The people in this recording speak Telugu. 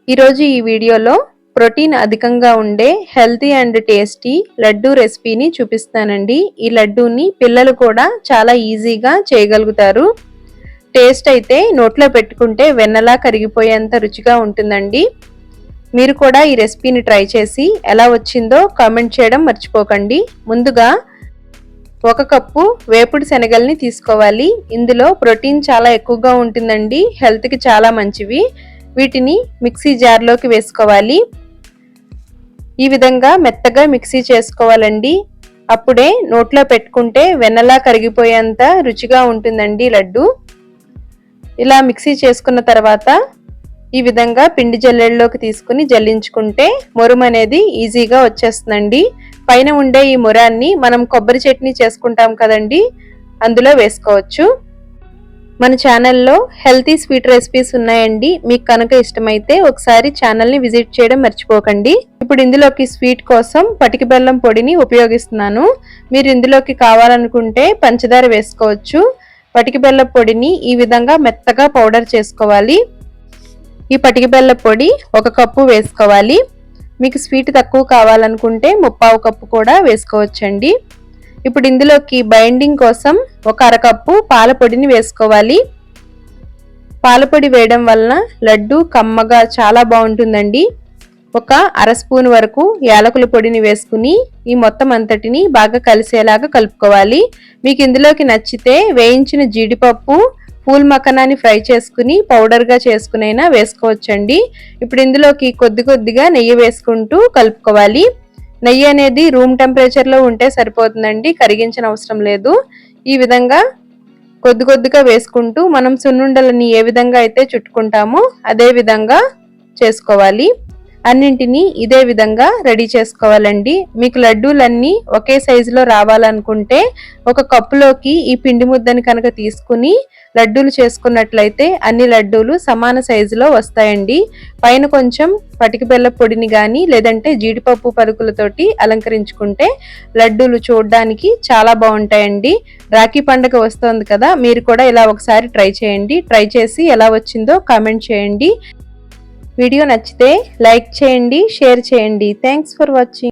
ఈరోజు ఈ వీడియోలో ప్రోటీన్ అధికంగా ఉండే హెల్తీ అండ్ టేస్టీ లడ్డూ రెసిపీని చూపిస్తానండి. ఈ లడ్డూని పిల్లలు కూడా చాలా ఈజీగా చేయగలుగుతారు. టేస్ట్ అయితే నోట్లో పెట్టుకుంటే వెన్నలా కరిగిపోయేంత రుచిగా ఉంటుందండి. మీరు కూడా ఈ రెసిపీని ట్రై చేసి ఎలా వచ్చిందో కామెంట్ చేయడం మర్చిపోకండి. ముందుగా 1 కప్పు వేపుడు శనగల్ని తీసుకోవాలి. ఇందులో ప్రోటీన్ చాలా ఎక్కువగా ఉంటుందండి. హెల్త్కి చాలా మంచివి. వీటిని మిక్సీ జార్లోకి వేసుకోవాలి. ఈ విధంగా మెత్తగా మిక్సీ చేసుకోవాలండి. అప్పుడే నోట్లో పెట్టుకుంటే వెన్నలా కరిగిపోయేంత రుచిగా ఉంటుందండి లడ్డు. ఇలా మిక్సీ చేసుకున్న తర్వాత ఈ విధంగా పిండి జల్లెడలోకి తీసుకుని జల్లించుకుంటే మురం అనేది ఈజీగా వచ్చేస్తుందండి. పైన ఉండే ఈ మురాన్ని మనం కొబ్బరి చట్నీ చేసుకుంటాం కదండి, అందులో వేసుకోవచ్చు. మన ఛానల్లో హెల్తీ స్వీట్ రెసిపీస్ ఉన్నాయండి. మీకు కనుక ఇష్టమైతే ఒకసారి ఛానల్ని విజిట్ చేయడం మర్చిపోకండి. ఇప్పుడు ఇందులోకి స్వీట్ కోసం పటిక బెల్లం పొడిని ఉపయోగిస్తున్నాను. మీరు ఇందులోకి కావాలనుకుంటే పంచదార వేసుకోవచ్చు. పటిక బెల్లం పొడిని ఈ విధంగా మెత్తగా పౌడర్ చేసుకోవాలి. ఈ పటిక బెల్లం పొడి 1 కప్పు వేసుకోవాలి. మీకు స్వీట్ తక్కువ కావాలనుకుంటే 3/4 కప్పు కూడా వేసుకోవచ్చండి. ఇప్పుడు ఇందులోకి బైండింగ్ కోసం 1 అరకప్పు పాల పొడిని వేసుకోవాలి. పాలపొడి వేయడం వలన లడ్డు కమ్మగా చాలా బాగుంటుందండి. 1 అర స్పూన్ వరకు యాలకుల పొడిని వేసుకుని ఈ మొత్తం అంతటిని బాగా కలిసేలాగా కలుపుకోవాలి. మీకు ఇందులోకి నచ్చితే వేయించిన జీడిపప్పు, పూల్ మఖానాని ఫ్రై చేసుకుని పౌడర్గా చేసుకునైనా వేసుకోవచ్చండి. ఇప్పుడు ఇందులోకి కొద్దిగా నెయ్యి వేసుకుంటూ కలుపుకోవాలి. నెయ్యి అనేది రూమ్ టెంపరేచర్లో ఉంటే సరిపోతుందండి, కరిగించిన అవసరం లేదు. ఈ విధంగా కొద్దిగా వేసుకుంటూ మనం సున్నుండలని ఏ విధంగా అయితే చుట్టుకుంటామో అదే విధంగా చేసుకోవాలి. అన్నింటినీ ఇదే విధంగా రెడీ చేసుకోవాలండి. మీకు లడ్డూలన్నీ ఒకే సైజులో రావాలనుకుంటే 1 కప్పులోకి ఈ పిండి ముద్దని కనుక తీసుకుని లడ్డూలు చేసుకున్నట్లయితే అన్ని లడ్డూలు సమాన సైజులో వస్తాయండి. పైన కొంచెం పటిక బెల్లం పొడిని కానీ లేదంటే జీడిపప్పు పలుకులతోటి అలంకరించుకుంటే లడ్డూలు చూడడానికి చాలా బాగుంటాయండి. రాఖీ పండుగ వస్తోంది కదా, మీరు కూడా ఇలా ఒకసారి ట్రై చేయండి. ట్రై చేసి ఎలా వచ్చిందో కామెంట్ చేయండి. వీడియో నచ్చితే లైక్ చేయండి, షేర్ చేయండి. Thanks for watching.